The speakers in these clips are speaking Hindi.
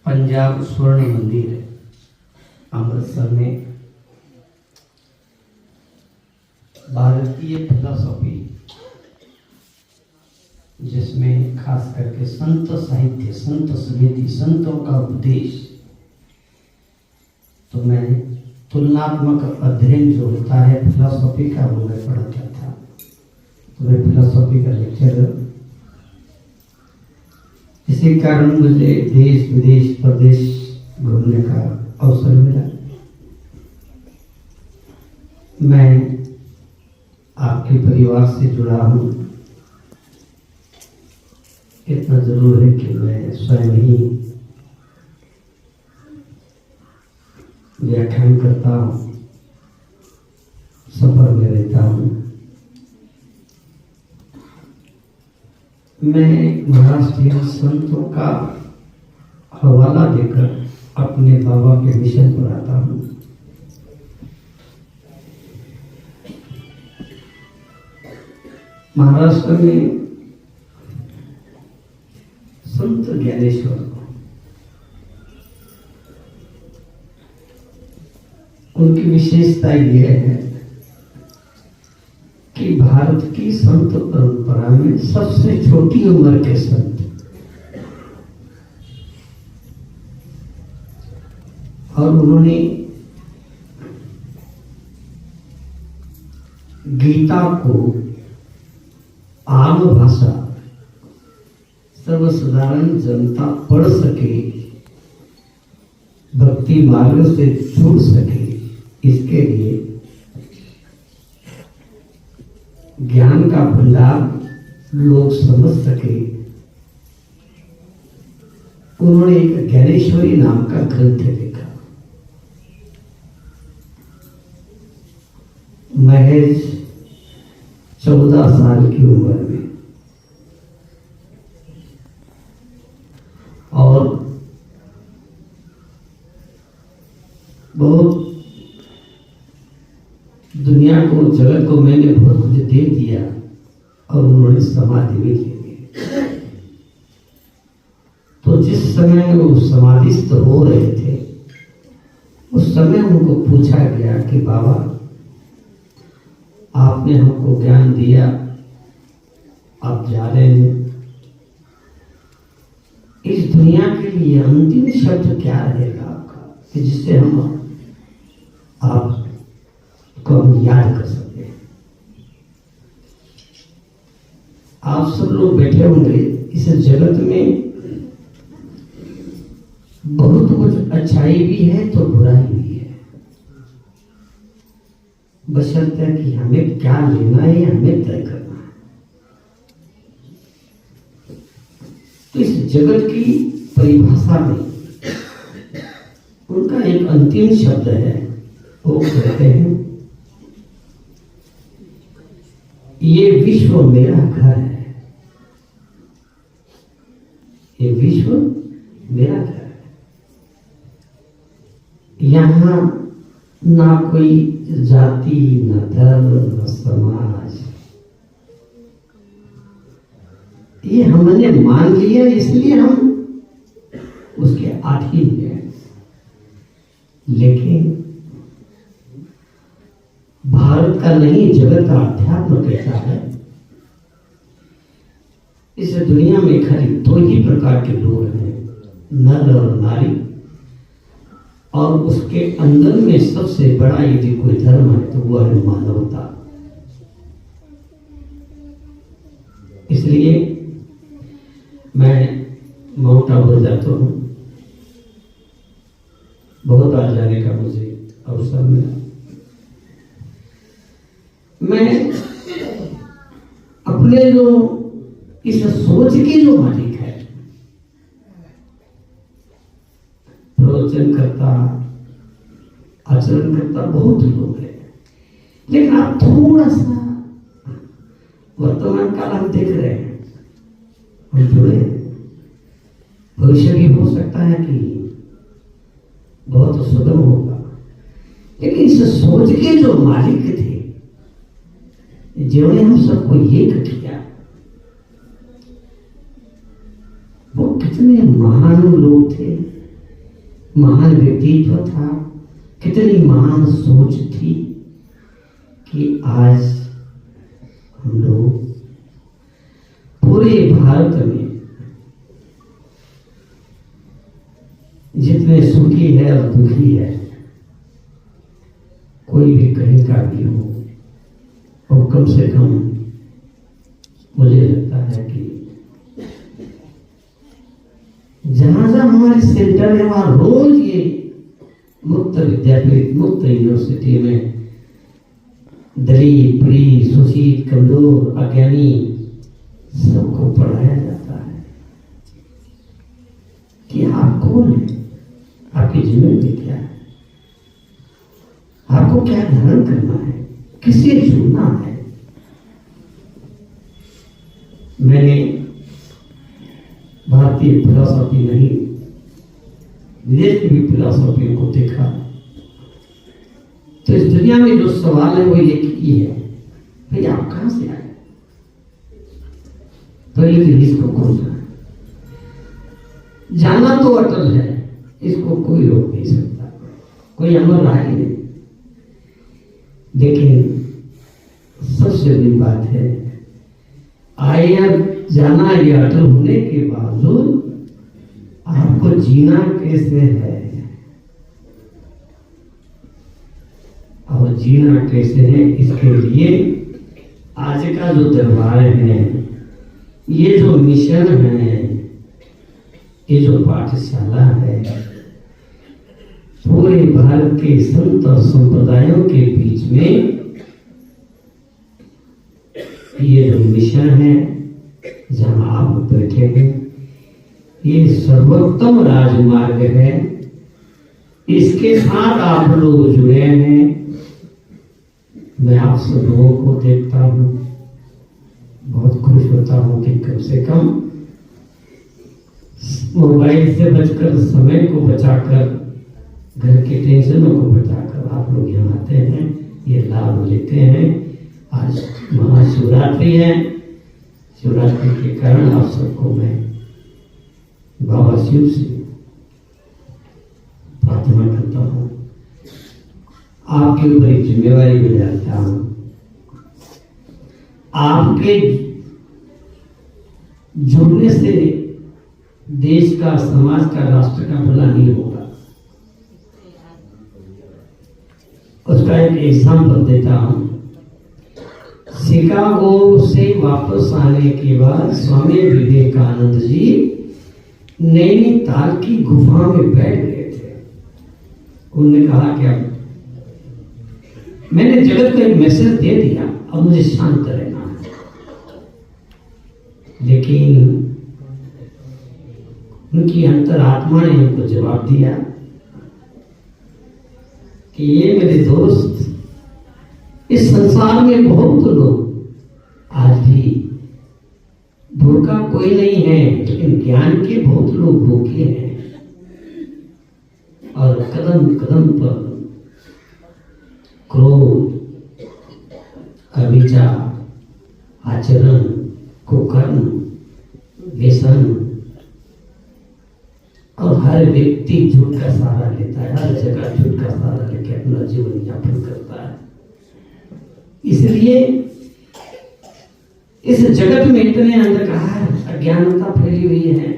पंजाब स्वर्ण मंदिर अमृतसर में भारतीय फिलॉसफी, जिसमें खास करके संत साहित्य, संत स्मृति, संतों का उपदेश, तो मैं तुलनात्मक अध्ययन जो होता है फिलॉसफी का, वो मैं पढ़ता था। तो मैं फिलॉसफी का लेक्चर, इसी कारण मुझे देश विदेश प्रदेश घूमने का अवसर मिला। मैं आपके परिवार से जुड़ा हूँ, इतना जरूर है कि मैं स्वयं ही व्याख्यान करता हूँ, सफर में रहता हूँ। मैं महाराष्ट्रीय संतों का हवाला देकर अपने बाबा के मिशन पर आता हूँ। महाराष्ट्र में संत ज्ञानेश्वर, उनकी विशेषता यह है कि भारत की संत परंपरा में सबसे छोटी उम्र के संत, और उन्होंने गीता को आम भाषा, सर्वसाधारण जनता पढ़ सके, भक्ति मार्ग से जुड़ सके, इसके लिए ज्ञान का भंडार लोग समझ सके, उन्होंने एक ज्ञानेश्वरी नाम का ग्रंथ लिखा। महज 14 साल की उम्र में, और बहुत दुनिया को, जगत को मैंने बहुत कुछ दे दिया, और उन्होंने समाधि भी ले ली। तो जिस समय वो समाधिस्थ हो रहे थे, उस समय उनको पूछा गया कि बाबा, आपने हमको ज्ञान दिया, आप जा रहे हैं, इस दुनिया के लिए अंतिम शब्द क्या रहेगा आपका, कि जिससे हम आपको हम याद कर सके। आप सब लोग बैठे होंगे, इस जगत में बहुत कुछ अच्छाई भी है तो बुराई भी है, बशर्ते कि हमें क्या लेना है, हमें तय करना है। तो इस जगत की परिभाषा में उनका एक अंतिम शब्द है, वो कहते हैं, ये विश्व मेरा घर है, ये विश्व मेरा घर है। यहाँ ना कोई जाति, न धर्म, न समाज, ये हमने मान लिया, इसलिए हम उसके अधीन हैं। लेकिन भारत का नहीं, जगत का अध्यात्म कहता है, इस दुनिया में खाली 2 ही प्रकार के लोग हैं, नर और नारी, और उसके अंदर में सबसे बड़ा यदि कोई धर्म है तो वो है मानवता। इसलिए मैं माउंट आबू जाता हूँ, बहुत बार जाने का मुझे अवसर मिला। मैं अपने जो इस सोच के जो मालिक है, प्रवचन करता, आचरण करता बहुत लोग हैं, लेकिन आप थोड़ा सा वर्तमान काल हम देख रहे हैं, हम जुड़े, भविष्य भी हो सकता है कि बहुत सुगम होगा, लेकिन इस सोच के जो मालिक थे, जिन्होंने हम सबको एक किया, वो कितने महान लोग थे, महान व्यक्तित्व था, कितनी महान सोच थी कि आज हम लोग पूरे भारत में जितने सुखी है और दुखी है, कोई भी कहीं का भी हो, और कम से कम मुझे लगता है कि जहां जहां हमारे सेंटर है वहां रोज ये मुक्त विद्यापीठ, मुक्त यूनिवर्सिटी में दलित, पीड़ित, शोषित, कमजोर, अज्ञानी सबको पढ़ाया जाता है कि आप कौन है, आपकी जिम्मेदारी क्या है, आपको क्या धारण करना है, किसे जुड़ना है। मैंने भारतीय फिलॉसफी नहीं, विदेश की भी फिलॉसफी को देखा, तो इस दुनिया में जो सवाल है वो एक ही है, भाई आप कहां से आए, तो लेकिन इसको खोजना है। जाना तो अटल है, इसको कोई रोक नहीं सकता, कोई अमर रहा ही नहीं। लेकिन सबसे बड़ी बात है, आया जाना या अटल होने के बावजूद आपको जीना कैसे है, और जीना कैसे है, इसके लिए आज का जो दरबार है, ये जो मिशन है, ये जो पाठशाला है, पूरे भारत के संत और संप्रदायों के बीच में ये जो मिशन है, जहां आप बैठे हैं, ये सर्वोत्तम राजमार्ग है। इसके साथ आप लोग जुड़े हैं। मैं आप सब लोगों को देखता हूँ, बहुत खुश होता हूँ कि कम से कम मोबाइल से बचकर, समय को बचाकर, घर के टेंशनों को बचाकर आप लोग यहाँ आते हैं, ये लाभ लेते हैं। आज महाशिवरात्रि है, शिवरात्रि के कारण आप सबको मैं बाबा शिव से प्रार्थना करता हूँ, आपके ऊपर एक जिम्मेवारी भी डालता हूँ। आपके जुड़ने से देश का, समाज का, राष्ट्र का भला नहीं होगा। उसका एक एग्जाम्पल देता हूँ। शिकागो से वापस आने के बाद स्वामी विवेकानंद जी नैनीताल की गुफा में बैठ गए थे। उन्होंने कहा कि अब मैंने जगत को एक मैसेज दे दिया, अब मुझे शांत रहना है। लेकिन उनकी अंतरात्मा ने उनको जवाब दिया कि ये मेरे दोस्त, इस संसार में बहुत लोग आज भी, भूखा कोई नहीं है, लेकिन ज्ञान के बहुत लोग भूखे हैं, और कदम कदम पर क्रोध, अविचार, आचरण, कुकर्म, व्यसन, और हर व्यक्ति झूठ का सहारा लेता है, हर जगह झूठ का सहारा लेकर अपना जीवन यापन करता है। इसलिए इस जगत में इतने अंधकार, अज्ञानता फैली हुई है,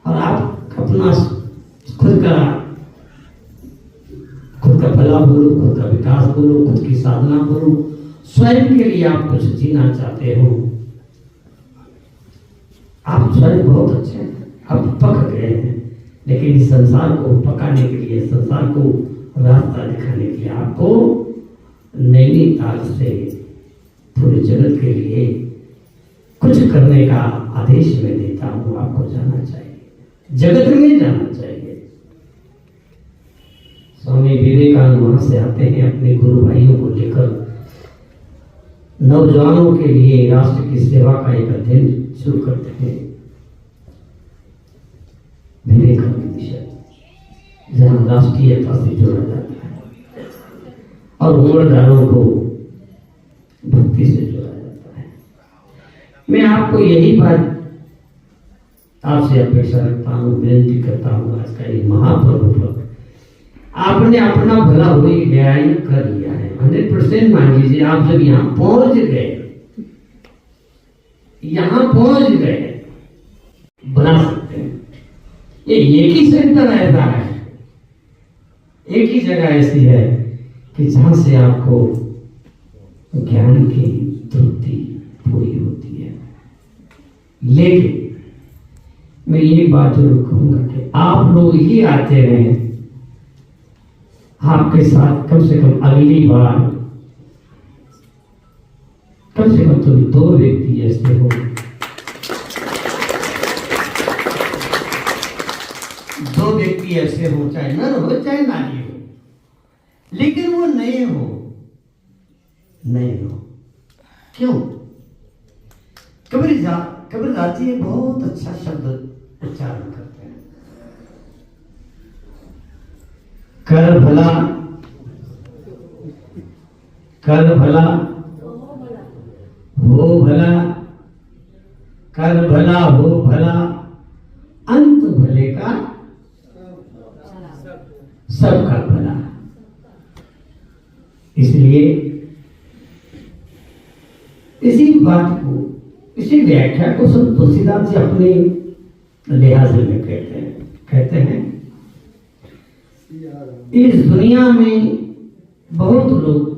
और आप अपना खुद का भला बोलो, खुद का विकास बोलो, खुद की साधना बोलो, स्वयं के लिए आप कुछ जीना चाहते हो। आप स्वयं बहुत अच्छे हैं, आप पक गए हैं, लेकिन इस संसार को पकाने के लिए, संसार को रास्ता दिखाने के लिए आपको नैनीताल से पूरे जगत के लिए कुछ करने का आदेश मैं देता हूँ। आपको जाना चाहिए, जगत में जाना चाहिए। स्वामी विवेकानंद वहां से आते हैं, अपने गुरु भाइयों को लेकर नौजवानों के लिए राष्ट्र की सेवा का एक अध्ययन शुरू करते हैं, विवेकानंद मिशन, जहां राष्ट्रीयता से जोड़ा जाता है और उम्रदारों को भक्ति से जोड़ा जाता है। मैं आपको यही बात आपसे अपेक्षा रखता हूँ, विनती करता हूँ, आज का ये महापर्व पर आपने अपना भला हो ही गया ही कर लिया है। 100% मान लीजिए, आप जब यहाँ पहुंच गए, बना सकते हैं। ये एक ही सेंटर ऐसा है, एक ही जगह ऐसी है कि जहां से आपको ज्ञान की तृप्ति पूरी होती है। लेकिन मैं ये बात जरूर कहूंगा कि आप लोग ही आते रहे, आपके साथ कम से कम अगली बार कम से कम तो 2 व्यक्ति ऐसे हो, 2 व्यक्ति ऐसे हो, चाहे नर हो चाहे नारी हो, लेकिन वो नए हो। क्यों? कबीरदास जी बहुत अच्छा शब्द उच्चारण करते हैं, कर भला हो भला, कर भला हो भला, अंत भले का सबका भला। इसलिए इसी बात को, इसी व्याख्या को संत तुलसीदास जी अपने लिहाज में कहते हैं इस दुनिया में बहुत लोग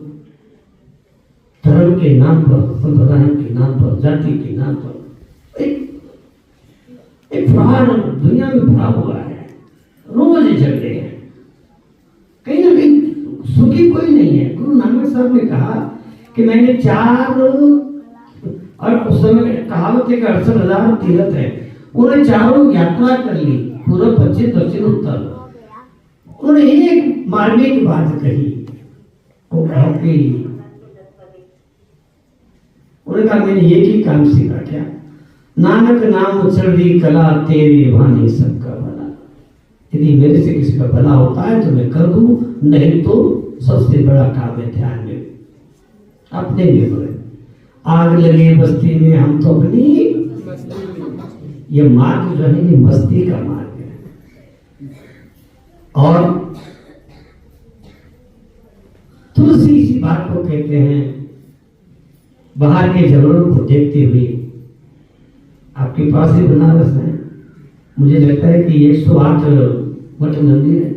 धर्म के नाम पर, संप्रदाय के नाम पर, जाति के नाम पर एक प्रहार दुनिया में भरा हुआ है। रोज झगड़े हैं, कहीं ना कहीं सुखी कोई नहीं है। गुरु नानक साहब ने कहा कि मैंने 4 और उस समय कहावत है कि 68,000 तीर्थ है, उन्होंने चारों यात्रा कर ली, पूर्व पश्चिम दक्षिण उत्तर। उन्होंने एक मार्मिक बात कही, वो कहा कि उन्होंने कहा मैंने एक ही काम सीखा, क्या? नानक नाम चढ़ी कला तेरी भानी सबका भला। यदि मेरे से किसी का भला होता है तो मैं कर दूं, नहीं तो सबसे बड़ा काम है ध्यान में अपने लिए बड़े। आग लगे बस्ती में हम तो अपनी, ये मार्ग जो है ये मस्ती का मार्ग है। और तुलसी इसी बात को कहते हैं, बाहर के झगड़ों को देखते हुए, आपके पास ही बनारस है, मुझे लगता है कि 108 मठ मंदिर है,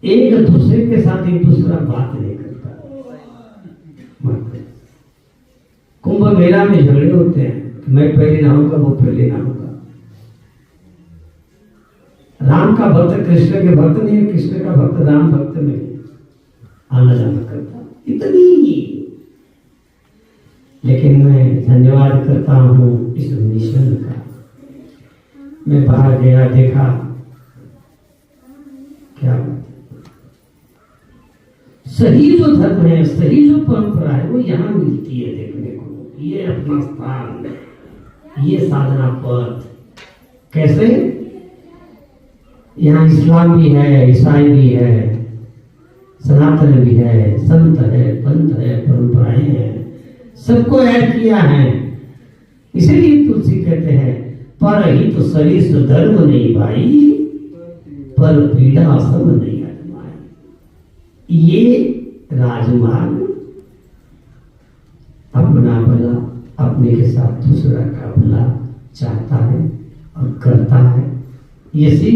एक दूसरे के साथ एक दूसरा बात नहीं करता। कुंभ मेला में झगड़े होते हैं, मैं पहले ना होगा, वो पहले ना होगा। राम का भक्त कृष्ण के भक्त नहीं है, कृष्ण का भक्त राम भक्त में आना जाना करता, इतनी ही। लेकिन मैं धन्यवाद करता हूँ इस मिशन का। मैं बाहर गया, देखा क्या सही जो धर्म है, सही जो परंपरा है, वो यहाँ मिलती है देखने को। ये अपना स्थान, ये साधना पथ। कैसे? यहाँ इस्लाम भी है, ईसाई भी है, सनातन भी है, संत है, पंथ है, परंपराएं हैं, सबको ऐड किया है। इसीलिए तुलसी कहते हैं पर ही तो सरिस धर्म नहीं भाई, पर पीड़ा सब नहीं आजमाई। ये राजमार्ग अपना भला, अपने के साथ दूसरा का भला चाहता है और करता है। इसी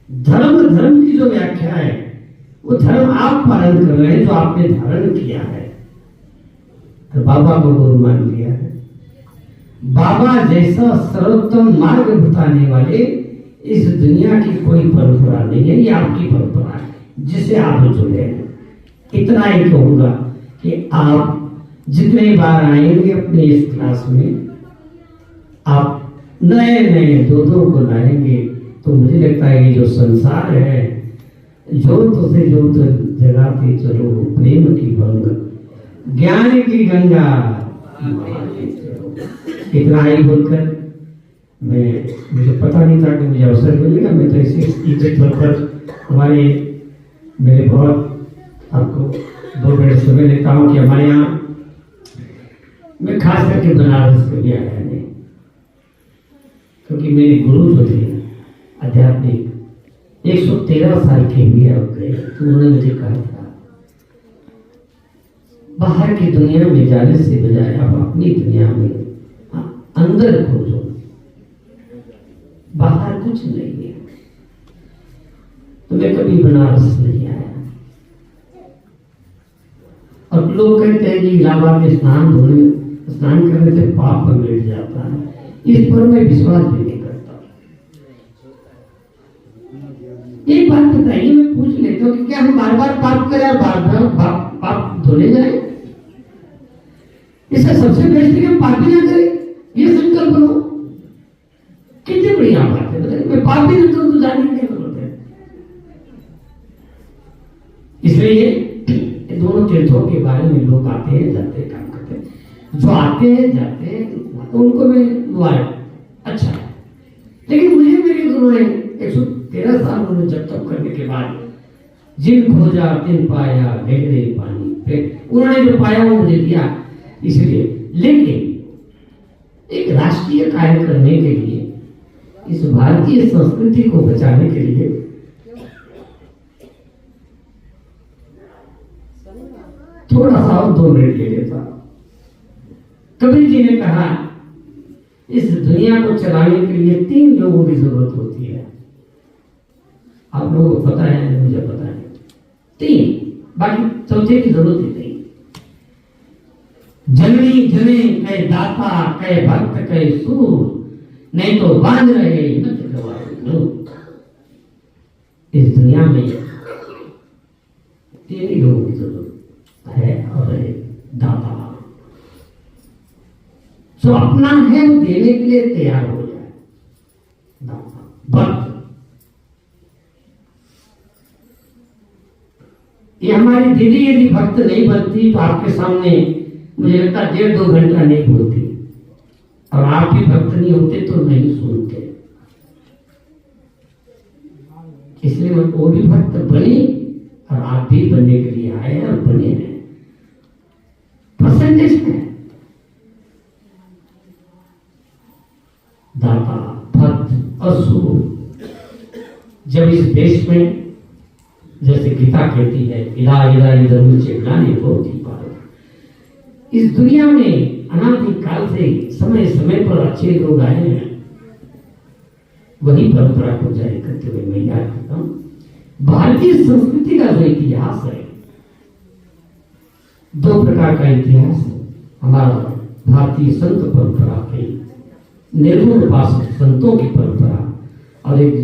धर्म की जो व्याख्या है, वो धर्म आप पालन कर रहे हैं, जो आपने धारण किया है। तो बाबा को गुरु मान लिया है। बाबा जैसा सर्वोत्तम मार्ग बताने वाले इस दुनिया की कोई परंपरा नहीं है, ये आपकी परंपरा है जिसे आप जुड़े हैं। इतना ही कहूंगा कि आप जितने बार आएंगे अपने इस क्लास में, आप नए नए दो को लाएंगे, तो मुझे लगता है ये जो संसार है, जोत से जोत जगाते चलो, प्रेम की गंगा, ज्ञान की गंगा। इतना ही बोलकर मुझे पता नहीं था कि मुझे अवसर मिलेगा। मैं तो इसी इज्जत पर हमारे मेरे बहुत आपको 2 मिनट समय लेता हूँ कि हमारे यहाँ मैं खास करके बनारस के लिए आया नहीं, क्योंकि मेरे गुरु जो थे आध्यात्मिक 113 साल के हुए अब गए, तो उन्होंने मुझे कहा था बाहर की दुनिया में जाने से बजाय आप अपनी दुनिया में अंदर खोजो, बाहर कुछ नहीं है। तो मैं कभी बनारस नहीं आया, और लोग कहते हैं कि इलाहाबाद में स्नान करने से पाप मिट जाता है, इस पर मैं विश्वास भी नहीं करता। एक बात बताइए, मैं पूछ लेता हूँ कि क्या हम बार बार पाप करें और बार बार पाप धोने जाए? इसका सबसे बेस्ट है हम पाप ही ना करें, ये संकल्प लो। कितनी बढ़िया बात है, बताइए। मैं पाप भी नहीं करूँ तो जाने की क्या जरूरत है? इसलिए ये दोनों तीर्थों के बारे में लोग आते हैं जाते हैं, काम करते हैं। जो आते हैं जाते हैं तो उनको मैं मुबारक, अच्छा है। लेकिन मुझे मेरे गुरु ने 113 साल उन्होंने जब तक करने के बाद जिन खोजा तिन पाया गहरे पानी पे, उन्होंने जो पाया वो मुझे दिया। इसलिए लेकिन एक राष्ट्रीय कार्य करने के लिए, इस भारतीय संस्कृति को बचाने के लिए थोड़ा सा और 2 मिनट ले लेता। कबीर जी ने कहा इस दुनिया को चलाने के लिए 3 लोगों की जरूरत होती है। आप लोगों को पता है, मुझे पता है, 3, बाकी चौथे की जरूरत ही नहीं। जननी जने कहे दाता, कहे भक्त, कहे सूर, नहीं तो बांध रहे इस दुनिया में 3 लोगों की जरूरत है, और दाता जो अपना है वो देने के लिए तैयार हो जाए, दाता। भक्त, ये हमारी दीदी यदि भक्त नहीं बनती तो आपके सामने मुझे लगता 1.5-2 घंटा नहीं बोलती, और आप भी भक्त नहीं होते तो नहीं सुनते। इसलिए वो भी भक्त बनी और आप भी बनने के लिए आए और बने हैं। परसेंटेज है दाता, भक्त और सूर। जब इस देश में, जैसे गीता कहती है, इला इला इधर मुझे ग्लानि होती पारो, इस दुनिया में अनादिकाल से समय समय पर अच्छे लोग आए हैं, वही परंपरा को जारी करते हुए मैं याद करता हूं भारतीय संस्कृति का जो इतिहास है। 2 प्रकार का इतिहास है हमारा, भारतीय संत परंपरा के निर्गुण उपासक संतों की परंपरा, और एक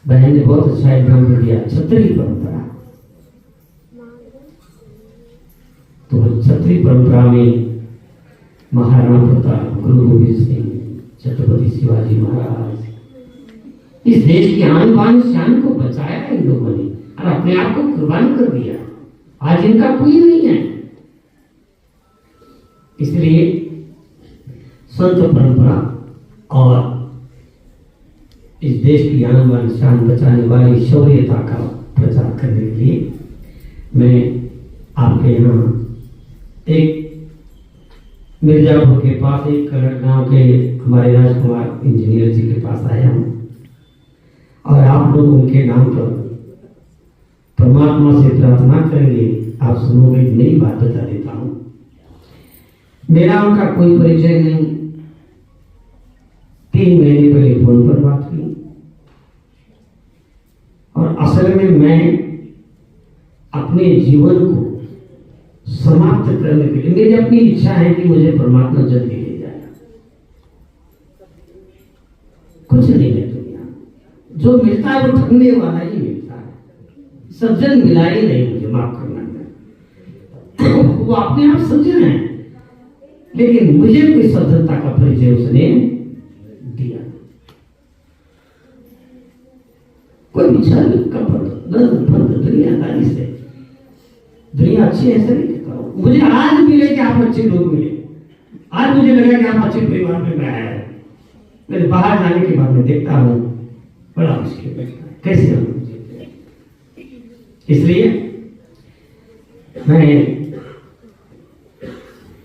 बहन ने बहुत अच्छा एग्जाम्पल दिया, क्षत्रिय परंपरा। तो क्षत्रिय परंपरा में महाराणा प्रताप, गुरु गोविंद सिंह, छत्रपति शिवाजी महाराज, इस देश की आन बान शान को बचाया इन लोगों ने और अपने आप को कुर्बान कर दिया। आज इनका कोई नहीं है। इसलिए संत परंपरा और इस देश की आन बान शान बचाने वाली शौर्यता का प्रचार करने के लिए मैं आपके यहाँ एक मिर्जापुर के पास एक कलर गांव के हमारे राजकुमार इंजीनियर जी के पास आया हूँ, और आप लोग उनके नाम पर परमात्मा से प्रार्थना करेंगे। आप सुनोगे, नई बात बता देता हूँ। मेरा उनका कोई परिचय नहीं, 3 महीने पहले फोन पर बात हुई, और असल में मैं अपने जीवन को समाप्त करने के लिए, मेरी अपनी इच्छा है कि मुझे परमात्मा जल्दी ले जाए। कुछ नहीं है दुनिया, जो मिलता है वो ठगने वाला ही मिलता है। सज्जन मिला ही नहीं मुझे, माफ करना वो अपने आप सज्जन है, लेकिन मुझे कोई सज्जनता का परिचय उसने दिया। कोई विचार कपट दुनियादारी से, दुनिया अच्छी है ऐसा नहीं कहता हूं। मुझे आज मिले कि आप अच्छे लोग मिले, आज मुझे लगा कि आप अच्छे परिवार में आए हैं। मैं बाहर जाने के बाद में देखता हूं बड़ा मुश्किल है, कैसे हम जीते हैं। इसलिए मैं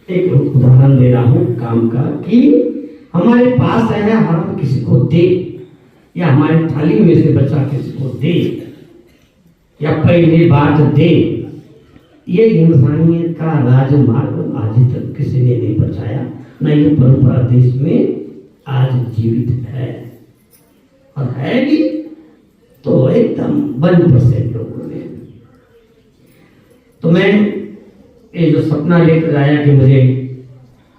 एक उदाहरण दे रहा हूं काम का, कि हमारे पास है हम किसी को दे, या हमारी थाली में से बचा किसी को दे, या पहले बात दे, ये इंसानियत का राजमार्ग आज तक किसी ने नहीं बचाया, न ये परंपरा देश में आज जीवित है। और है भी तो एकदम 1% लोगों में। तो मैं ये जो सपना लेकर आया कि मुझे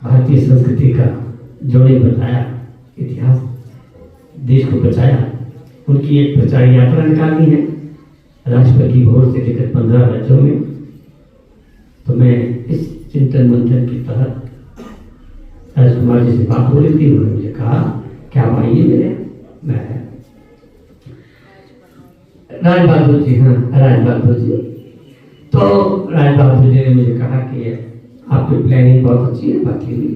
भारतीय संस्कृति का जोड़े बताया, इतिहास देश को बचाया, उनकी एक प्रचार यात्रा निकाली है राष्ट्रपति भवन से लेकर 15 राज्यों में। तो मैं इस चिंतन मंथन के तहत राजकुमार जी से बात हो रही थी, उन्होंने मुझे कहा क्या आइए मेरे, मैं राज बहादुर जी, हाँ राज बहादुर जी। तो राज बहादुर जी ने मुझे कहा कि आपकी प्लानिंग बहुत अच्छी है, बाकी भी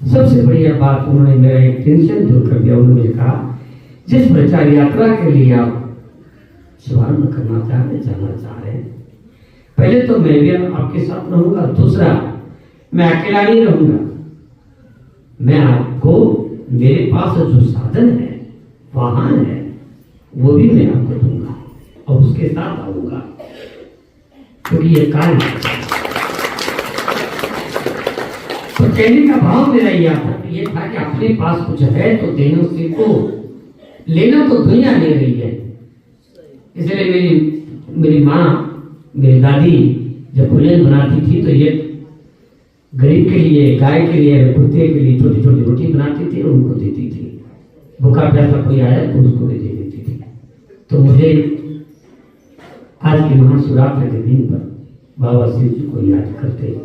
सबसे बढ़िया बात, उन्होंने मेरा एक टेंशन दूर कर दिया। उन्होंने मुझे कहा जिस प्रचार यात्रा के लिए आप शुभारंभ करना चाह रहे, जाना चाह रहे हैं, पहले तो मैं भी आपके साथ रहूंगा, दूसरा मैं अकेला नहीं रहूंगा, मैं आपको मेरे पास जो साधन है, वाहन है, वो भी मैं आपको दूंगा और उसके साथ आऊंगा, क्योंकि ये कार्य। तो कहने का भाव मेरा ये था कि अपने पास कुछ है तो देना सीखो, लेना तो दुनिया ले रही है। इसलिए मेरी माँ, मेरी दादी जब भोजन बनाती थी तो ये गरीब के लिए, गाय के लिए, कुत्ते के लिए छोटी छोटी रोटी बनाती थी और उनको देती थी। भूखा प्यासा कोई आया तो उसको भी दे देती थी। तो मुझे आज की महाशिवरात्रि के दिन पर बाबा शिव जी को याद करते,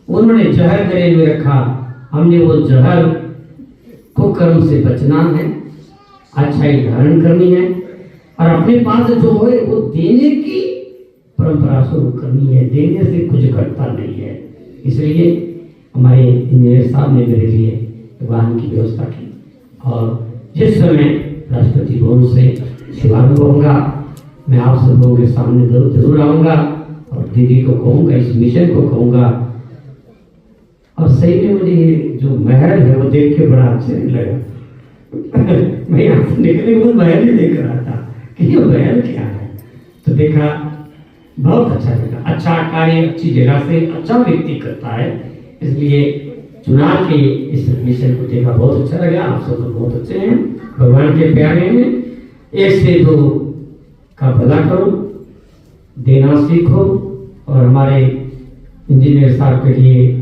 उन्होंने जहर गले में रखा, हमने वो जहर को कर्म से बचना है, अच्छाई धारण करनी है और अपने पास जो है वो देने की परंपरा शुरू करनी है। देने से कुछ घटता नहीं है। इसलिए हमारे इंजीनियर साहब ने मेरे लिए वाहन की व्यवस्था की और जिस समय राष्ट्रपति भवन से शुभारंभ होगा मैं आप सब लोगों के सामने जरूर आऊँगा और दीदी को कहूँगा, इस मिशन को कहूँगा। और सही में मुझे जो महल है वो देख के बड़ा अच्छा नहीं लगा। मैं यहाँ से निकले वो महल ही देख रहा था कि ये महल क्या है, तो देखा बहुत अच्छा लगा। अच्छा कार्य अच्छी जगह से अच्छा व्यक्ति करता है, इसलिए चुनाव के इस मिशन को देखा, बहुत अच्छा लगा। आप सब लोग बहुत अच्छे हैं, भगवान के प्यारे हैं। एक से दो का भला करो, देना सीखो और हमारे इंजीनियर साहब के लिए,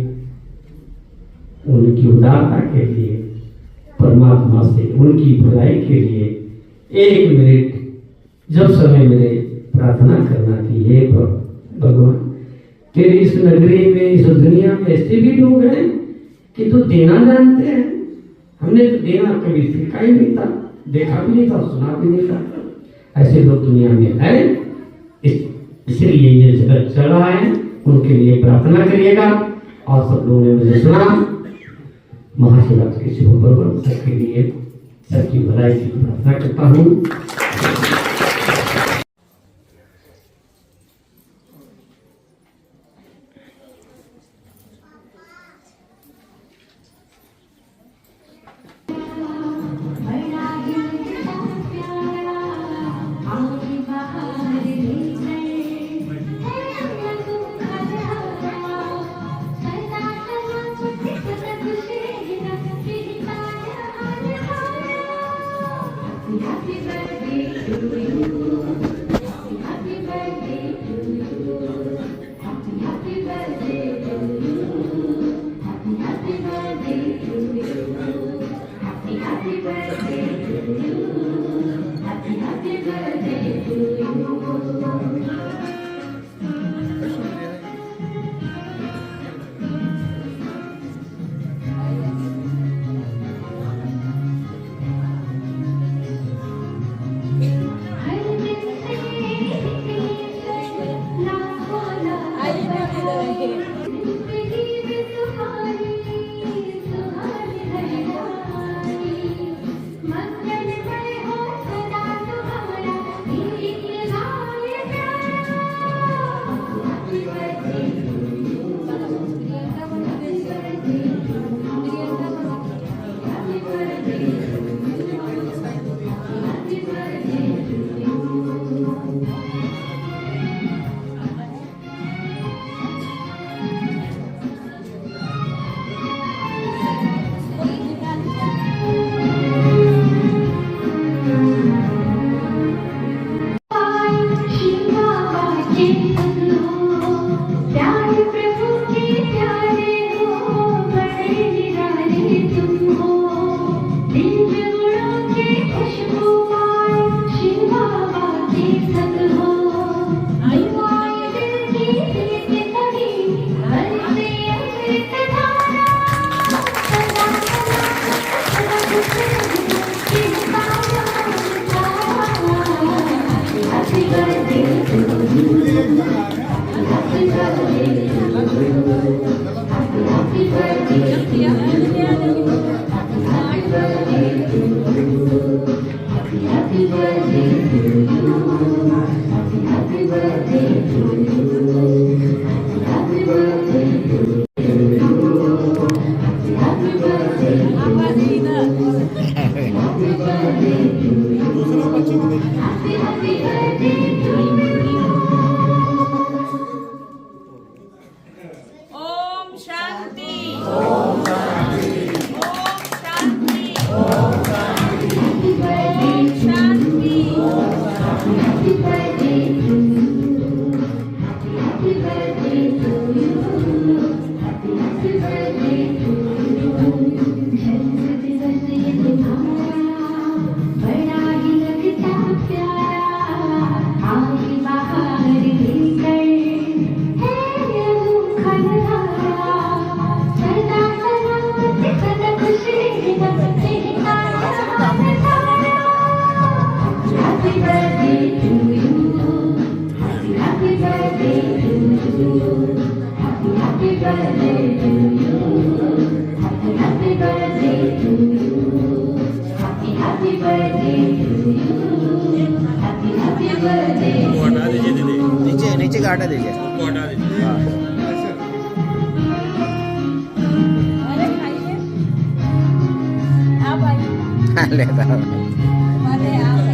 उनकी उदारता के लिए, परमात्मा से उनकी भलाई के लिए 1 मिनट जब समय मिले प्रार्थना करना कि हे भगवान, तेरी इस नगरी में, इस दुनिया में ऐसे भी लोग हैं कि तो देना जानते हैं। हमने तो देना कभी सीखा ही नहीं था, देखा भी नहीं था, सुना भी नहीं था। ऐसे लोग दुनिया में है, इसलिए ये जगत चल रहा है। उनके लिए प्रार्थना करिएगा। और सब लोगों ने मुझे सुना, महाशिवरात्रि के शुभ पर्व सबके लिए, सबकी भलाई की प्रार्थना करता हूँ। Happy birthday to you. Om Shanti. Om Shanti. Om Shanti. नीचे नीचे का हटा दीजिए। हाँ। अरे खाइए। आप आइए। लेता हूँ। अरे आप आइए।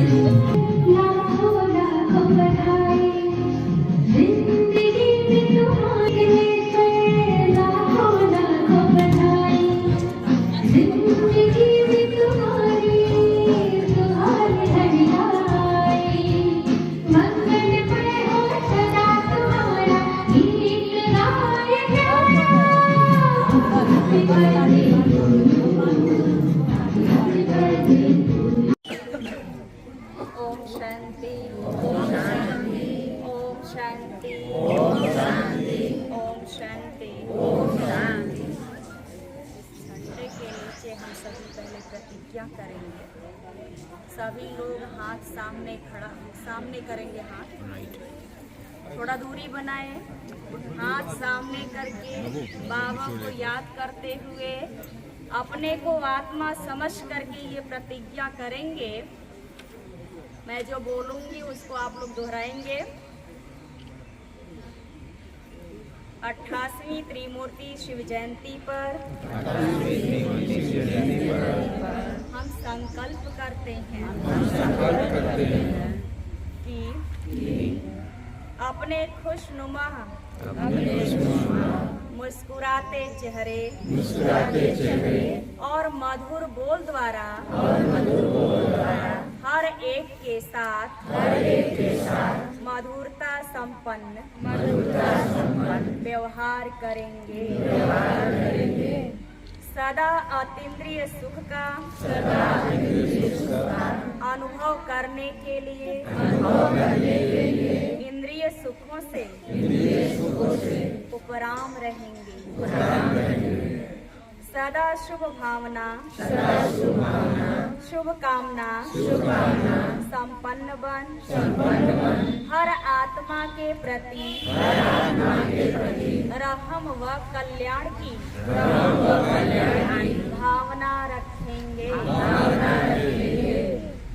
ओम शांति। ओम शांति। ओम शांति। ओम शांति। ओम शांति। ओम शांति। घंटे के नीचे हम सभी पहले प्रतिज्ञा करेंगे। सभी लोग हाथ सामने करेंगे। हाथ थोड़ा दूरी बनाए, हाथ सामने करके बाबा को याद करते हुए अपने को आत्मा समझ करके ये प्रतिज्ञा करेंगे। मैं जो बोलूंगी उसको आप लोग दोहराएंगे। 28वीं त्रिमूर्ति शिव जयंती पर हम संकल्प करते हैं कि अपने खुशनुमा मुस्कुराते चेहरे और मधुर बोल द्वारा हर एक के साथ मधुरता संपन्न व्यवहार करेंगे। सदा अतीन्द्रिय सुख का अनुभव करने के लिए इंद्रिय सुखों से उपराम रहेंगे। सदा शुभ भावना शुभ कामना संपन्न बन हर आत्मा के प्रति रहम व कल्याण की भावना रखेंगे।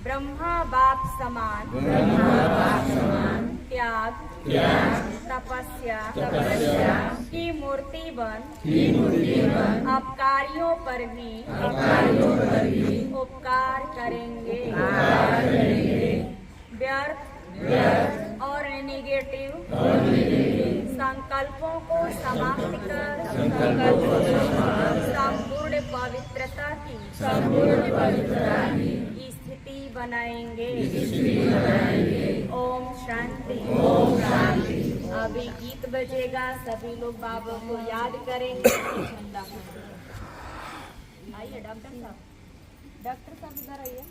ब्रह्मा बाप समान त्याग तपस्या की मूर्ति बन अपकारियों पर भी उपकार करेंगे। व्यर्थ और नेगेटिव संकल्पों को समाप्त कर संपूर्ण पवित्रता की स्थिति बनाएंगे। ओम शांति। अभी गीत बजेगा, सभी लोग बाबा को याद करेंगे। झंडा आइए डॉक्टर साहब इधर आइए।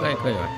કઈ કઈ વાત